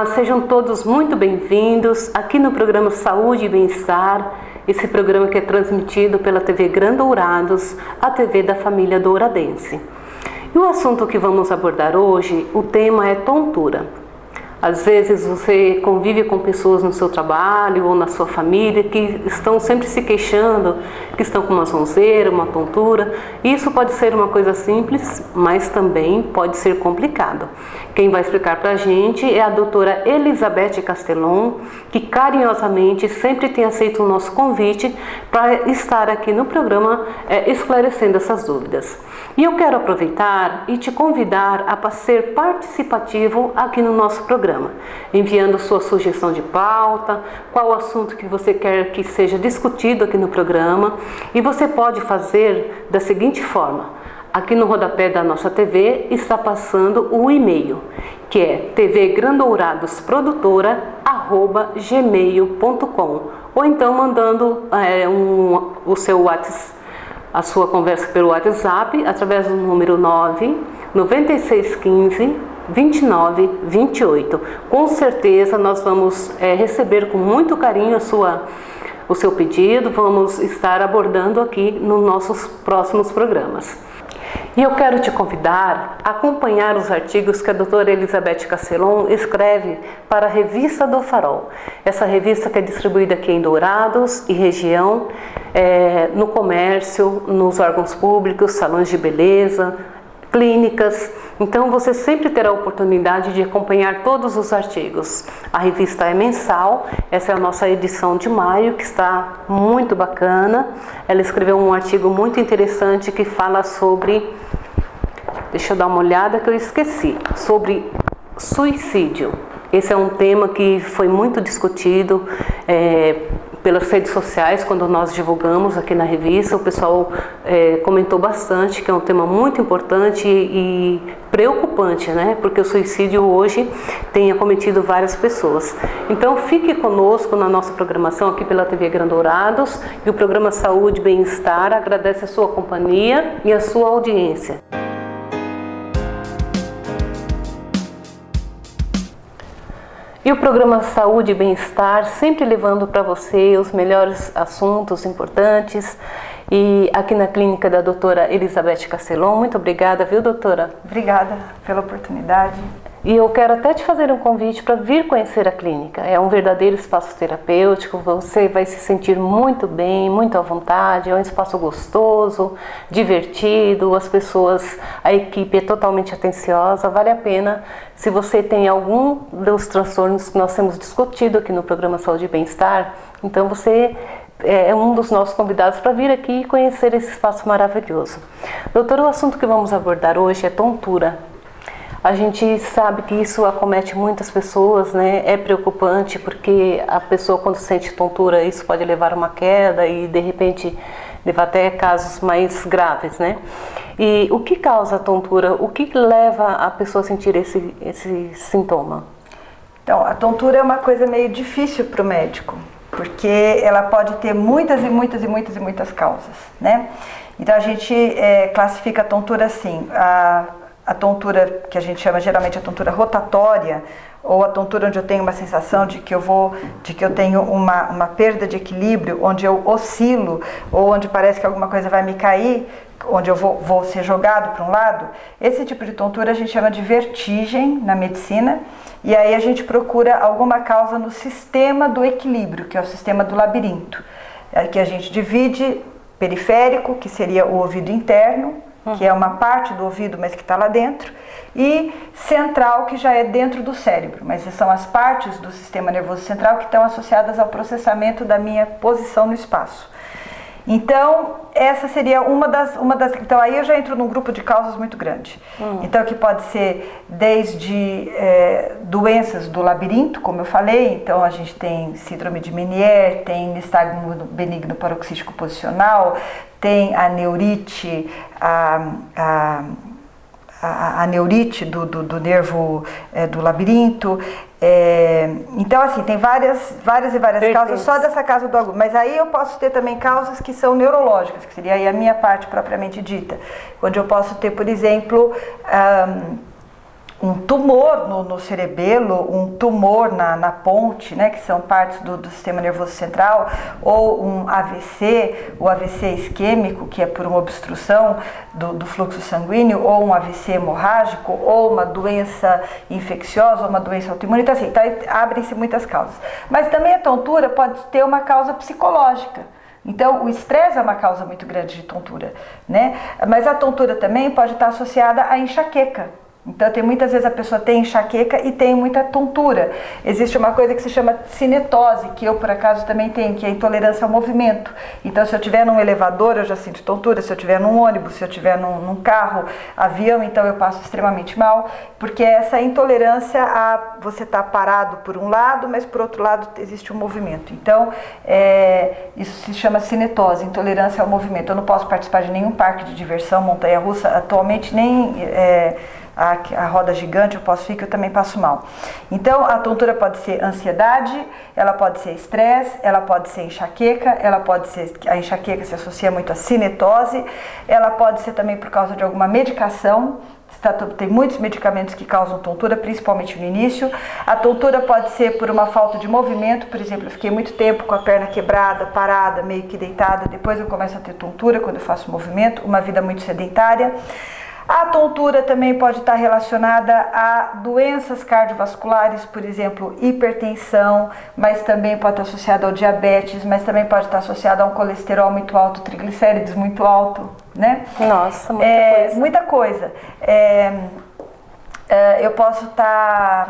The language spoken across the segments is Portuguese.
Olá, sejam todos muito bem-vindos aqui no programa Saúde e Bem-Estar, esse programa que é transmitido pela TV Grandourados, a TV da família douradense. E o assunto que vamos abordar hoje, o tema é tontura. Às vezes você convive com pessoas no seu trabalho ou na sua família que estão sempre se queixando, que estão com uma sonzeira, uma tontura. Isso pode ser uma coisa simples, mas também pode ser complicado. Quem vai explicar para a gente é a doutora Elizabeth Castelon, que carinhosamente sempre tem aceito o nosso convite para estar aqui no programa esclarecendo essas dúvidas. E eu quero aproveitar e te convidar a ser participativo aqui no nosso programa, enviando sua sugestão de pauta, qual o assunto que você quer que seja discutido aqui no programa. E você pode fazer da seguinte forma: aqui no rodapé da nossa TV está passando o e-mail, que é tvgrandouradosprodutora@gmail.com, ou então mandando o seu WhatsApp, a sua conversa pelo WhatsApp, através do número 99615-2928. Com certeza nós vamos receber com muito carinho o seu pedido, vamos estar abordando aqui nos nossos próximos programas. E eu quero te convidar a acompanhar os artigos que a doutora Elizabeth Castelon escreve para a Revista do Farol. Essa revista que é distribuída aqui em Dourados e região, no comércio, nos órgãos públicos, salões de beleza, clínicas. Então você sempre terá a oportunidade de acompanhar todos os artigos. A revista é mensal, essa é a nossa edição de maio, que está muito bacana. Ela escreveu um artigo muito interessante que fala sobre, deixa eu dar uma olhada que eu esqueci, sobre suicídio. Esse é um tema que foi muito discutido pelas redes sociais, quando nós divulgamos aqui na revista. O pessoal comentou bastante que é um tema muito importante e preocupante, né? Porque o suicídio hoje tem acometido várias pessoas. Então fique conosco na nossa programação aqui pela TV Grandourados, e o programa Saúde e Bem-Estar agradece a sua companhia e a sua audiência. E o programa Saúde e Bem-Estar sempre levando para você os melhores assuntos importantes. E aqui na clínica da doutora Elizabeth Castelon. Muito obrigada, viu, doutora? Obrigada pela oportunidade. E eu quero até te fazer um convite para vir conhecer a clínica. É um verdadeiro espaço terapêutico, você vai se sentir muito bem, muito à vontade. É um espaço gostoso, divertido, as pessoas, a equipe é totalmente atenciosa. Vale a pena, se você tem algum dos transtornos que nós temos discutido aqui no programa Saúde e Bem-Estar, então você é um dos nossos convidados para vir aqui e conhecer esse espaço maravilhoso. Doutora, o assunto que vamos abordar hoje é tontura. A gente sabe que isso acomete muitas pessoas, né? É preocupante porque a pessoa, quando sente tontura, isso pode levar a uma queda e de repente levar até casos mais graves, né? E o que causa a tontura? O que leva a pessoa a sentir esse sintoma? Então, a tontura é uma coisa meio difícil para o médico, porque ela pode ter muitas causas, né? Então a gente classifica a tontura assim: a tontura que a gente chama geralmente a tontura rotatória, ou a tontura onde eu tenho uma sensação de que eu tenho uma perda de equilíbrio, onde eu oscilo, ou onde parece que alguma coisa vai me cair, onde eu vou ser jogado para um lado. Esse tipo de tontura a gente chama de vertigem na medicina, e aí a gente procura alguma causa no sistema do equilíbrio, que é o sistema do labirinto, que a gente divide: periférico, que seria o ouvido interno, que é uma parte do ouvido, mas que está lá dentro, e central, que já é dentro do cérebro, mas são as partes do sistema nervoso central que estão associadas ao processamento da minha posição no espaço. Então, essa seria uma das. Então, aí eu já entro num grupo de causas muito grande. Então, que pode ser desde doenças do labirinto, como eu falei. Então, a gente tem síndrome de Meniere, tem nistagmo benigno paroxístico posicional, tem a neurite, a neurite do nervo do labirinto. Então, assim, tem várias causas só dessa causa do agudo. Mas aí eu posso ter também causas que são neurológicas, que seria aí a minha parte propriamente dita, onde eu posso ter, por exemplo, um tumor no cerebelo, um tumor na ponte, né, que são partes do sistema nervoso central, ou um AVC, o AVC isquêmico, que é por uma obstrução do fluxo sanguíneo, ou um AVC hemorrágico, ou uma doença infecciosa, ou uma doença autoimune. Então, assim, abrem-se muitas causas. Mas também a tontura pode ter uma causa psicológica. Então, o estresse é uma causa muito grande de tontura, né? Mas a tontura também pode estar associada à enxaqueca. Então, muitas vezes a pessoa tem enxaqueca e tem muita tontura. Existe uma coisa que se chama cinetose, que eu, por acaso, também tenho, que é a intolerância ao movimento. Então, se eu estiver num elevador, eu já sinto tontura. Se eu estiver num ônibus, se eu estiver num carro, avião, então eu passo extremamente mal, porque essa intolerância a você estar parado por um lado, mas por outro lado existe um movimento. Então, isso se chama cinetose, intolerância ao movimento. Eu não posso participar de nenhum parque de diversão, montanha-russa, atualmente nem... a roda gigante, eu posso ir, que eu também passo mal. Então, a tontura pode ser ansiedade, ela pode ser estresse, ela pode ser enxaqueca, a enxaqueca se associa muito à cinetose, ela pode ser também por causa de alguma medicação. Tem muitos medicamentos que causam tontura, principalmente no início. A tontura pode ser por uma falta de movimento, por exemplo, eu fiquei muito tempo com a perna quebrada, parada, meio que deitada, depois eu começo a ter tontura quando eu faço movimento, uma vida muito sedentária. A tontura também pode estar relacionada a doenças cardiovasculares, por exemplo, hipertensão, mas também pode estar associada ao diabetes, mas também pode estar associada a um colesterol muito alto, triglicérides muito alto, né? Nossa, muita coisa. Muita coisa. Eu posso estar...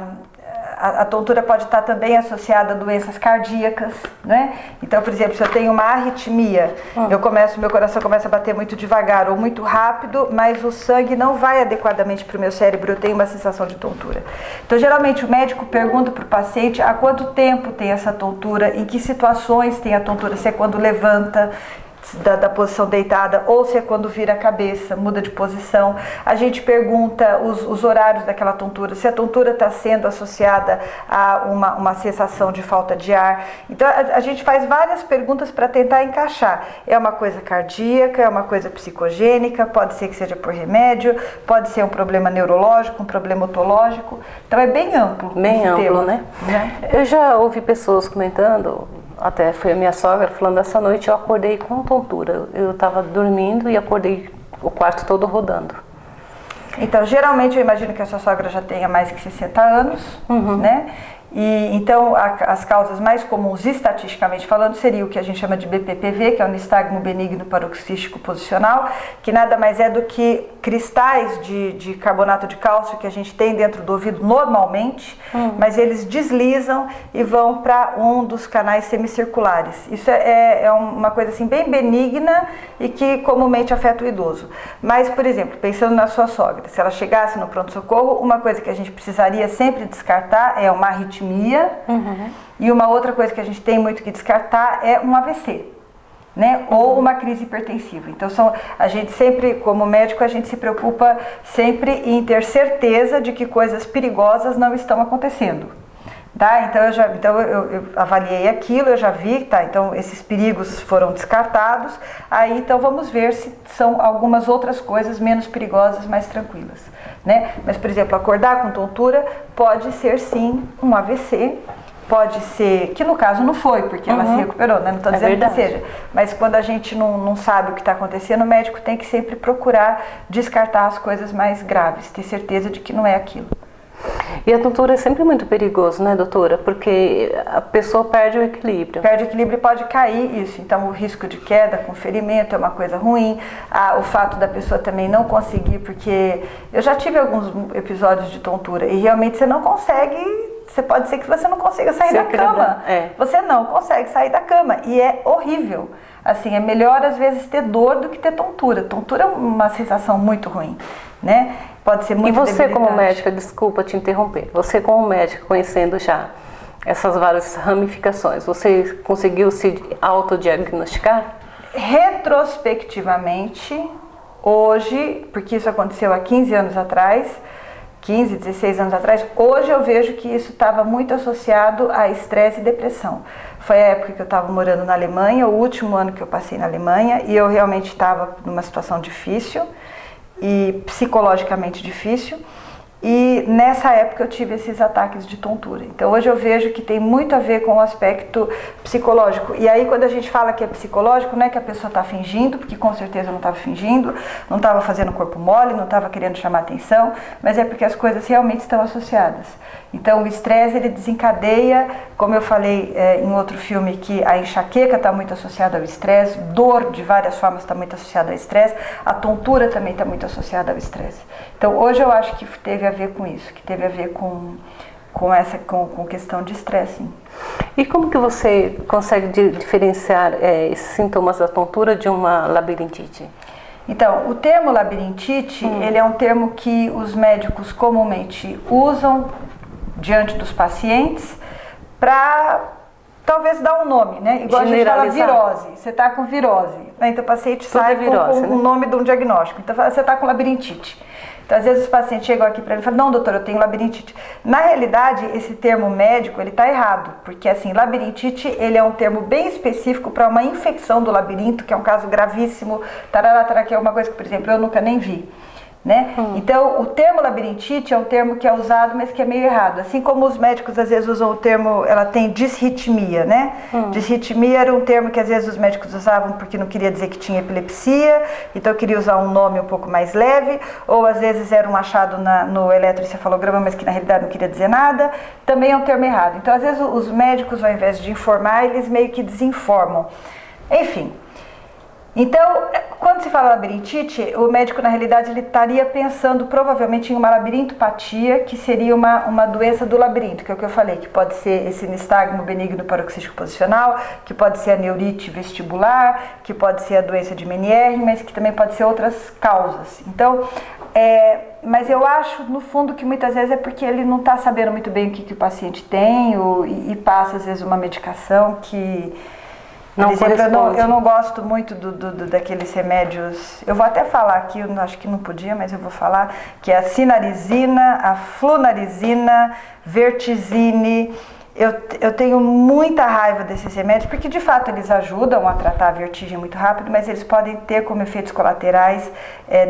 A tontura pode estar também associada a doenças cardíacas, né? Então, por exemplo, se eu tenho uma arritmia, meu coração começa a bater muito devagar ou muito rápido, mas o sangue não vai adequadamente para o meu cérebro, eu tenho uma sensação de tontura. Então, geralmente, o médico pergunta para o paciente há quanto tempo tem essa tontura, em que situações tem a tontura, se é quando levanta da posição deitada ou se é quando vira a cabeça, muda de posição. A gente pergunta os horários daquela tontura, se a tontura está sendo associada a uma sensação de falta de ar. Então a gente faz várias perguntas para tentar encaixar. É uma coisa cardíaca, é uma coisa psicogênica, pode ser que seja por remédio, pode ser um problema neurológico, um problema otológico. Então é bem amplo. Bem amplo, tema, né? Eu já ouvi pessoas comentando, até foi a minha sogra falando, essa noite eu acordei com tontura. Eu estava dormindo e acordei o quarto todo rodando. Então, geralmente eu imagino que a sua sogra já tenha mais que 60 anos, né? E então as causas mais comuns, estatisticamente falando, seria o que a gente chama de BPPV, que é o nistagmo benigno paroxístico posicional, que nada mais é do que cristais de carbonato de cálcio que a gente tem dentro do ouvido normalmente, mas eles deslizam e vão para um dos canais semicirculares. Isso é uma coisa assim bem benigna e que comumente afeta o idoso. Mas, por exemplo, pensando na sua sogra, se ela chegasse no pronto-socorro, uma coisa que a gente precisaria sempre descartar é uma arritmia, e uma outra coisa que a gente tem muito que descartar é um AVC, né? Ou uma crise hipertensiva. Então a gente sempre, como médico, a gente se preocupa sempre em ter certeza de que coisas perigosas não estão acontecendo. Tá? Então eu avaliei aquilo, eu já vi, tá? Então esses perigos foram descartados, aí então vamos ver se são algumas outras coisas menos perigosas, mais tranquilas, né? Mas, por exemplo, acordar com tontura pode ser sim um AVC, pode ser, que no caso não foi, porque ela se recuperou, né? Não estou dizendo que seja, mas quando a gente não sabe o que está acontecendo, o médico tem que sempre procurar descartar as coisas mais graves, ter certeza de que não é aquilo. E a tontura é sempre muito perigoso, né, doutora? Porque a pessoa perde o equilíbrio. Perde o equilíbrio e pode cair, isso. Então, o risco de queda com ferimento é uma coisa ruim. O fato da pessoa também não conseguir, porque eu já tive alguns episódios de tontura e realmente você não consegue, pode ser que você não consiga sair da cama. Você não consegue sair da cama e é horrível. Assim, é melhor às vezes ter dor do que ter tontura. Tontura é uma sensação muito ruim, né? Pode ser muito debilitante. E você como médica, desculpa te interromper, você como médica, conhecendo já essas várias ramificações, você conseguiu se autodiagnosticar? Retrospectivamente, hoje, porque isso aconteceu há 15 anos atrás, 15, 16 anos atrás, hoje eu vejo que isso estava muito associado a estresse e depressão. Foi a época que eu estava morando na Alemanha, o último ano que eu passei na Alemanha, e eu realmente estava numa situação difícil, e psicologicamente difícil, E nessa época eu tive esses ataques de tontura. Então hoje eu vejo que tem muito a ver com o aspecto psicológico. E aí quando a gente fala que é psicológico, não é que a pessoa está fingindo, porque com certeza eu não estava fingindo, não estava fazendo corpo mole, não estava querendo chamar atenção, mas é porque as coisas realmente estão associadas. Então o estresse ele desencadeia, como eu falei em outro filme, que a enxaqueca está muito associada ao estresse, dor de várias formas está muito associada ao estresse, a tontura também está muito associada ao estresse. Então hoje eu acho que teve a ver com isso, que teve a ver com questão de estresse. E como que você consegue diferenciar esses sintomas da tontura de uma labirintite? Então, o termo labirintite, ele é um termo que os médicos comumente usam diante dos pacientes para talvez dar um nome, né? Igual a gente fala virose, você está com virose, né? Então o paciente sai com o nome de um diagnóstico, então você está com labirintite. Então, às vezes os pacientes chegam aqui para ele e falam, não, doutor, eu tenho labirintite. Na realidade, esse termo médico, ele está errado, porque assim, labirintite, ele é um termo bem específico para uma infecção do labirinto, que é um caso gravíssimo, tarará, que é uma coisa que, por exemplo, eu nunca nem vi. Né? Então, o termo labirintite é um termo que é usado, mas que é meio errado. Assim como os médicos às vezes usam o termo, ela tem disritmia, né? Disritmia era um termo que às vezes os médicos usavam porque não queria dizer que tinha epilepsia, então queria usar um nome um pouco mais leve, ou às vezes era um achado no eletroencefalograma, mas que na realidade não queria dizer nada. Também é um termo errado. Então, às vezes os médicos, ao invés de informar, eles meio que desinformam. Enfim. Então, quando se fala labirintite, o médico na realidade ele estaria pensando provavelmente em uma labirintopatia, que seria uma doença do labirinto, que é o que eu falei, que pode ser esse nistagmo benigno paroxístico posicional, que pode ser a neurite vestibular, que pode ser a doença de Meniere, mas que também pode ser outras causas. Então, mas eu acho no fundo que muitas vezes é porque ele não está sabendo muito bem o que o paciente tem e passa às vezes uma medicação que... Por exemplo, eu não gosto muito daqueles remédios, eu vou até falar aqui, eu acho que não podia, mas eu vou falar, que é a sinarizina, a flunarizina, vertizine. Eu tenho muita raiva desses remédios, porque de fato eles ajudam a tratar a vertigem muito rápido, mas eles podem ter como efeitos colaterais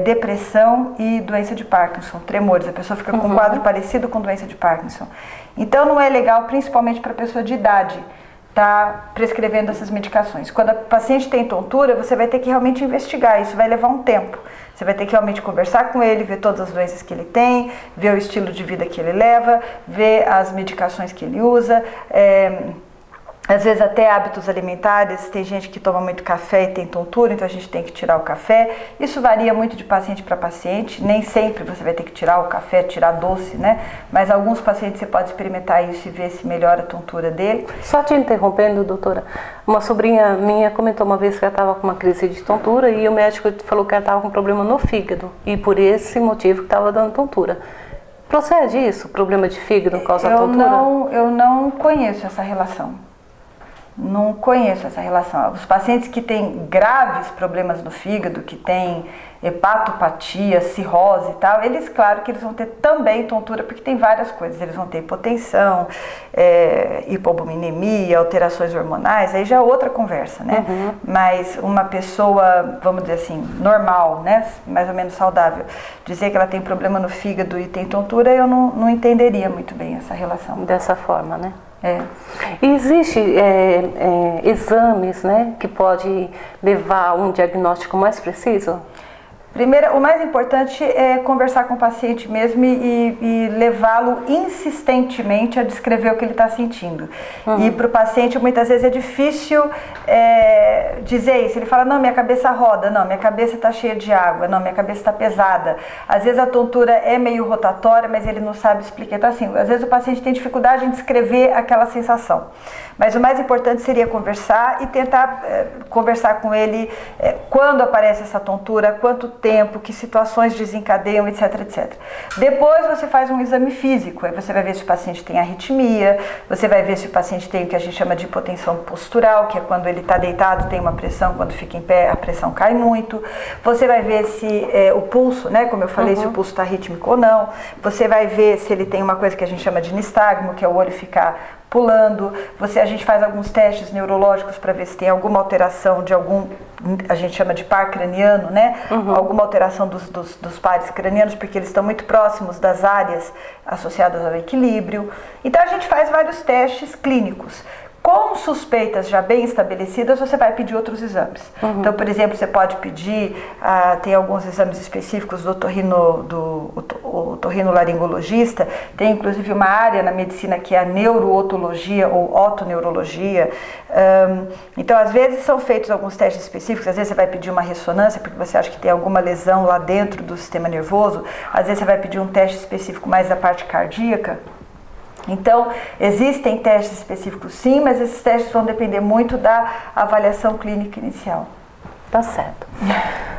depressão e doença de Parkinson, tremores. A pessoa fica com um quadro parecido com doença de Parkinson. Então não é legal, principalmente para pessoa de idade, tá prescrevendo essas medicações. Quando a paciente tem tontura, você vai ter que realmente investigar, isso vai levar um tempo. Você vai ter que realmente conversar com ele, ver todas as doenças que ele tem, ver o estilo de vida que ele leva, ver as medicações que ele usa, às vezes até hábitos alimentares. Tem gente que toma muito café e tem tontura, então a gente tem que tirar o café. Isso varia muito de paciente para paciente, nem sempre você vai ter que tirar o café, tirar doce, né? Mas alguns pacientes você pode experimentar isso e ver se melhora a tontura dele. Só te interrompendo, doutora, uma sobrinha minha comentou uma vez que ela estava com uma crise de tontura e o médico falou que ela estava com problema no fígado e por esse motivo que estava dando tontura. Procede isso? Problema de fígado causa tontura? Eu não conheço essa relação. Não conheço essa relação. Os pacientes que têm graves problemas no fígado, que têm hepatopatia, cirrose e tal, eles, claro que eles vão ter também tontura, porque tem várias coisas. Eles vão ter hipotensão, hipobuminemia, alterações hormonais, aí já é outra conversa, né? Mas uma pessoa, vamos dizer assim, normal, né? Mais ou menos saudável, dizer que ela tem problema no fígado e tem tontura, eu não entenderia muito bem essa relação. Dessa forma, né? E existe exames, né, que pode levar a um diagnóstico mais preciso? Primeiro, o mais importante é conversar com o paciente mesmo e levá-lo insistentemente a descrever o que ele está sentindo. E para o paciente, muitas vezes é difícil dizer isso. Ele fala, não, minha cabeça roda, não, minha cabeça está cheia de água, não, minha cabeça está pesada. Às vezes a tontura é meio rotatória, mas ele não sabe explicar. Então, assim, às vezes o paciente tem dificuldade em descrever aquela sensação. Mas o mais importante seria conversar e tentar conversar com ele quando aparece essa tontura, quanto tempo, que situações desencadeiam, etc, etc. Depois você faz um exame físico, aí você vai ver se o paciente tem arritmia, você vai ver se o paciente tem o que a gente chama de hipotensão postural, que é quando ele está deitado, tem uma pressão, quando fica em pé a pressão cai muito. Você vai ver se o pulso, né, como eu falei, se o pulso está rítmico ou não. Você vai ver se ele tem uma coisa que a gente chama de nistagmo, que é o olho ficar pulando. A gente faz alguns testes neurológicos para ver se tem alguma alteração de algum a gente chama de par craniano, né? Alguma alteração dos pares cranianos, porque eles estão muito próximos das áreas associadas ao equilíbrio. Então a gente faz vários testes clínicos. Com suspeitas já bem estabelecidas, você vai pedir outros exames. Então, por exemplo, você pode pedir, tem alguns exames específicos do otorrinolaringologista, tem inclusive uma área na medicina que é a neurootologia ou otoneurologia. Então, às vezes são feitos alguns testes específicos, às vezes você vai pedir uma ressonância porque você acha que tem alguma lesão lá dentro do sistema nervoso, às vezes você vai pedir um teste específico mais da parte cardíaca. Então, existem testes específicos sim, mas esses testes vão depender muito da avaliação clínica inicial. Tá certo.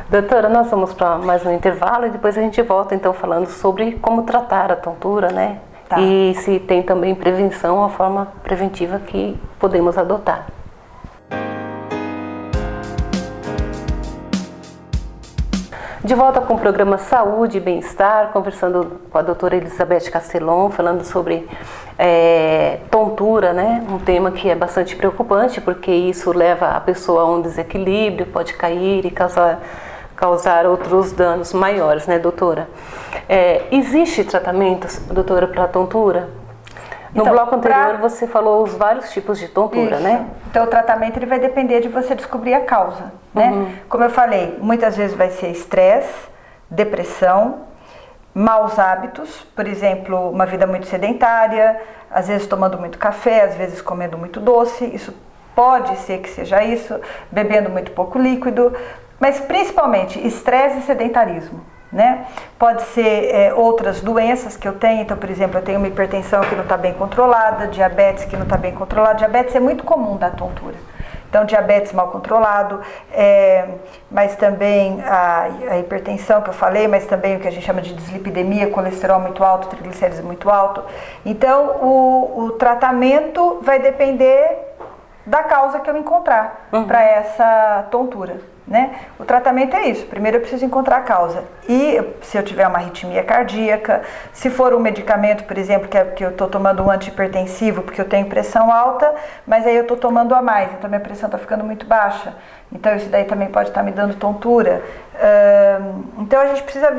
Doutora, nós vamos para mais um intervalo e depois a gente volta então falando sobre como tratar a tontura, né? Tá. E se tem também prevenção, a forma preventiva que podemos adotar. De volta com o programa Saúde e Bem-Estar, conversando com a doutora Elizabeth Castellon, falando sobre tontura, né? Um tema que é bastante preocupante, porque isso leva a pessoa a um desequilíbrio, pode cair e causar outros danos maiores, né, doutora? Existe tratamento, doutora, para tontura? No bloco anterior você falou os vários tipos de tontura, isso, né? Então o tratamento ele vai depender de você descobrir a causa, né? Como eu falei, muitas vezes vai ser estresse, depressão, maus hábitos, por exemplo, uma vida muito sedentária, às vezes tomando muito café, às vezes comendo muito doce, isso pode ser que seja isso, bebendo muito pouco líquido, mas principalmente estresse e sedentarismo. Né? Pode ser outras doenças que eu tenho, então por exemplo eu tenho uma hipertensão que não está bem controlada, diabetes que não está bem controlada. Diabetes é muito comum da tontura, então diabetes mal controlado, mas também a hipertensão que eu falei, mas também o que a gente chama de dislipidemia, colesterol muito alto, triglicéridos muito alto. Então o tratamento vai depender da causa que eu encontrar para essa tontura. Né? O tratamento é isso, primeiro eu preciso encontrar a causa e se eu tiver uma arritmia cardíaca, se for um medicamento, por exemplo, que eu estou tomando um antihipertensivo porque eu tenho pressão alta, mas aí eu estou tomando a mais, então minha pressão está ficando muito baixa, então isso daí também pode estar me dando tontura. Então a gente precisa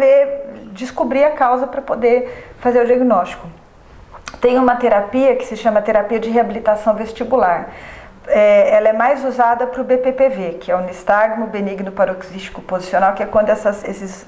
descobrir a causa para poder fazer o diagnóstico. Tem uma terapia que se chama terapia de reabilitação vestibular. Ela é mais usada para o BPPV, que é o nistagmo benigno paroxístico posicional, que é quando esses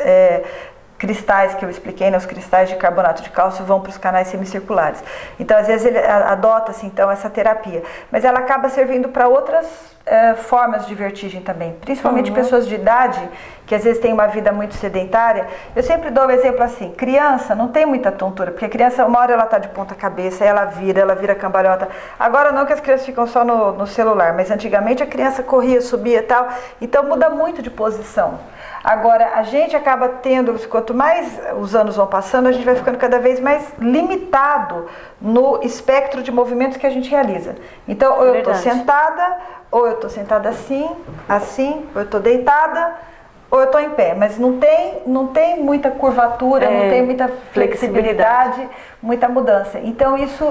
cristais que eu expliquei, né, os cristais de carbonato de cálcio vão para os canais semicirculares. Então, às vezes, ele adota-se, então, essa terapia. Mas ela acaba servindo para outras formas de vertigem também, principalmente pessoas de idade, que às vezes têm uma vida muito sedentária. Eu sempre dou um exemplo assim, criança não tem muita tontura, porque a criança, uma hora ela está de ponta cabeça, ela vira cambalhota. Agora não que as crianças ficam só no celular, mas antigamente a criança corria, subia e tal, então muda muito de posição. Agora, a gente acaba tendo, quanto mais os anos vão passando, a gente vai ficando cada vez mais limitado no espectro de movimentos que a gente realiza. Então, ou eu estou sentada, ou eu estou sentada assim, ou eu estou deitada, ou eu estou em pé, mas não tem muita curvatura, não tem muita flexibilidade, muita mudança. Então isso,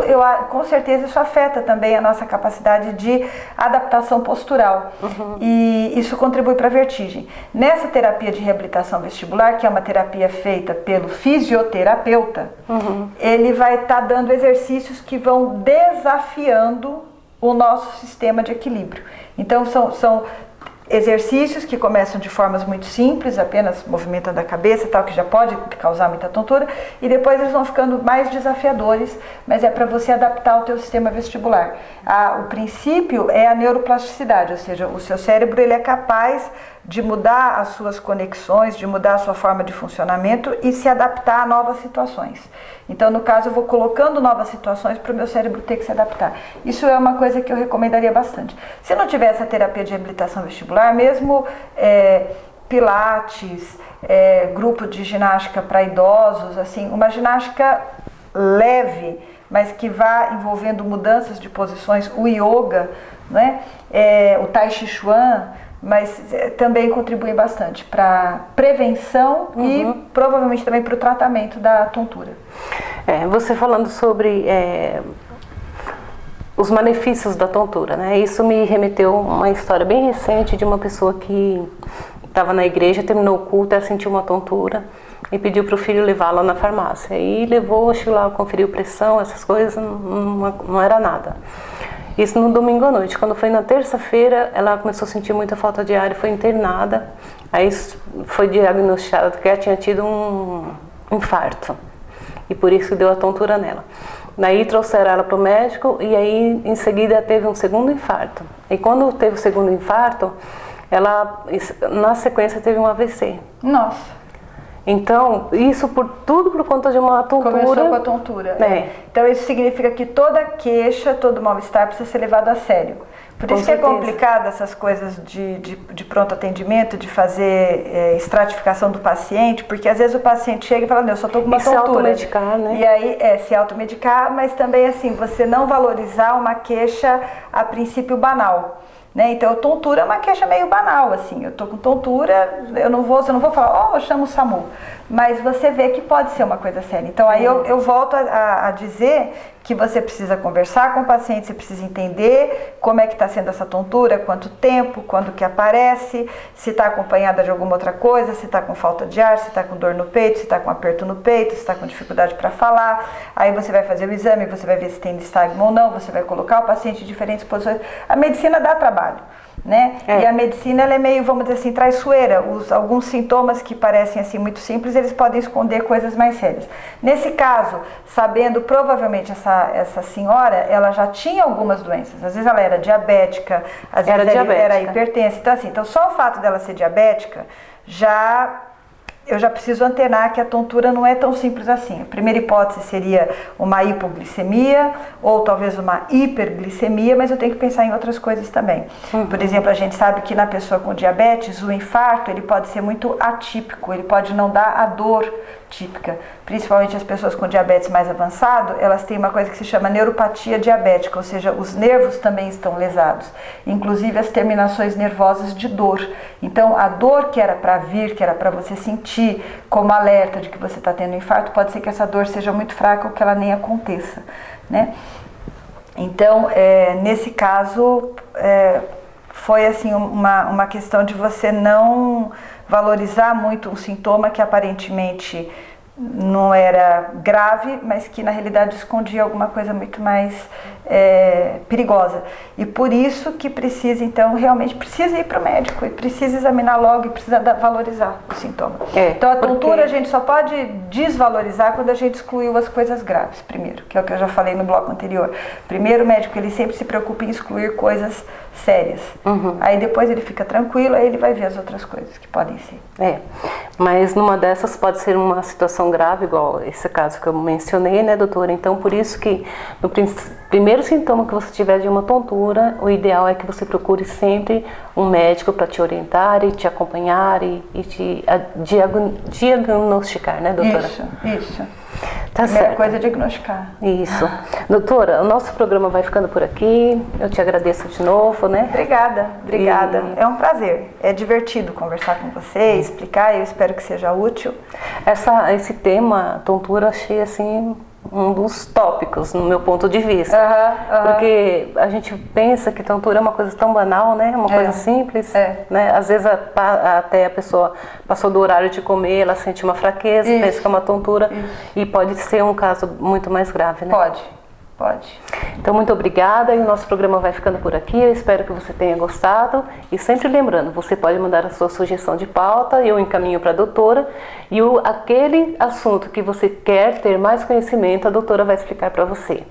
com certeza, isso afeta também a nossa capacidade de adaptação postural e isso contribui para a vertigem. Nessa terapia de reabilitação vestibular, que é uma terapia feita pelo fisioterapeuta, ele vai estar dando exercícios que vão desafiando o nosso sistema de equilíbrio. Então são exercícios que começam de formas muito simples, apenas movimentando a cabeça, tal, que já pode causar muita tontura, e depois eles vão ficando mais desafiadores, mas é para você adaptar o teu sistema vestibular. O princípio é a neuroplasticidade, ou seja, o seu cérebro ele é capaz de mudar as suas conexões, de mudar a sua forma de funcionamento e se adaptar a novas situações. Então, no caso, eu vou colocando novas situações para o meu cérebro ter que se adaptar. Isso é uma coisa que eu recomendaria bastante. Se não tiver essa terapia de reabilitação vestibular, mesmo pilates, grupo de ginástica para idosos, assim, uma ginástica leve, mas que vá envolvendo mudanças de posições, o yoga, né? O tai chi chuan, mas também contribuem bastante para prevenção e provavelmente também para o tratamento da tontura. Você falando sobre os malefícios da tontura, né? Isso me remeteu a uma história bem recente de uma pessoa que estava na igreja, terminou o culto, ela sentiu uma tontura e pediu para o filho levá-la na farmácia. E levou, chegou lá, conferiu pressão, essas coisas, não era nada. Isso no domingo à noite. Quando foi na terça-feira, ela começou a sentir muita falta de ar e foi internada. Aí foi diagnosticado que ela tinha tido um infarto. E por isso deu a tontura nela. Daí trouxeram ela para o médico e aí em seguida teve um segundo infarto. E quando teve o segundo infarto, ela na sequência teve um AVC. Nossa! Então, isso tudo por conta de uma tontura. Começou com a tontura. É. Então isso significa que toda queixa, todo mal-estar precisa ser levado a sério. Por isso que é complicado essas coisas de pronto atendimento, de fazer estratificação do paciente, porque às vezes o paciente chega e fala, eu só estou com uma tontura. Se automedicar, né? E aí, se automedicar, mas também assim, você não valorizar uma queixa a princípio banal. Né? Então, tontura é uma queixa meio banal, assim, eu tô com tontura, você não vou falar, eu chamo o SAMU, mas você vê que pode ser uma coisa séria. Então, aí eu volto a dizer que você precisa conversar com o paciente, você precisa entender como é que está sendo essa tontura, quanto tempo, quando que aparece, se está acompanhada de alguma outra coisa, se está com falta de ar, se está com dor no peito, se está com aperto no peito, se está com dificuldade para falar. Aí você vai fazer o exame, você vai ver se tem nistagmo ou não, você vai colocar o paciente em diferentes posições. A medicina dá trabalho. Né? E a medicina ela é meio, vamos dizer assim, traiçoeira. Alguns sintomas que parecem assim muito simples, eles podem esconder coisas mais sérias. Nesse caso, sabendo provavelmente essa senhora, ela já tinha algumas doenças. Às vezes ela era diabética, às vezes ela era hipertensa. Então só o fato dela ser diabética eu já preciso antenar que a tontura não é tão simples assim. A primeira hipótese seria uma hipoglicemia ou talvez uma hiperglicemia, mas eu tenho que pensar em outras coisas também. Por exemplo, a gente sabe que na pessoa com diabetes, o infarto ele pode ser muito atípico, ele pode não dar a dor típica. Principalmente as pessoas com diabetes mais avançado, elas têm uma coisa que se chama neuropatia diabética, ou seja, os nervos também estão lesados, inclusive as terminações nervosas de dor. Então, a dor que era para vir, que era para você sentir como alerta de que você está tendo infarto, pode ser que essa dor seja muito fraca ou que ela nem aconteça, né? Então, nesse caso, foi assim uma questão de você não valorizar muito um sintoma que aparentemente não era grave, mas que na realidade escondia alguma coisa muito mais perigosa. E por isso que precisa, então, realmente precisa ir para o médico e precisa examinar logo e precisa valorizar o sintoma. Então a tontura a gente só pode desvalorizar quando a gente excluiu as coisas graves primeiro, que é o que eu já falei no bloco anterior. Primeiro o médico ele sempre se preocupa em excluir coisas sérias. Aí depois ele fica tranquilo, aí ele vai ver as outras coisas que podem ser. Mas numa dessas pode ser uma situação grave, igual esse caso que eu mencionei, né, doutora? Então, por isso que no primeiro sintoma que você tiver de uma tontura, o ideal é que você procure sempre um médico para te orientar e te acompanhar e te diagnosticar, né, doutora? Isso. Tá Primeira certo. coisa é diagnosticar. Isso. Doutora, o nosso programa vai ficando por aqui. Eu te agradeço de novo, né? Obrigada. É um prazer. É divertido conversar com você, explicar, eu espero que seja útil. Esse tema, tontura, achei assim um dos tópicos, no meu ponto de vista. Porque a gente pensa que tontura é uma coisa tão banal, né? Uma coisa simples. Né? Às vezes até a pessoa passou do horário de comer, ela sente uma fraqueza, pensa que é uma tontura. E pode ser um caso muito mais grave, né? Pode. Então, muito obrigada e o nosso programa vai ficando por aqui. Eu espero que você tenha gostado. E sempre lembrando, você pode mandar a sua sugestão de pauta e eu encaminho para a doutora. E aquele assunto que você quer ter mais conhecimento, a doutora vai explicar para você.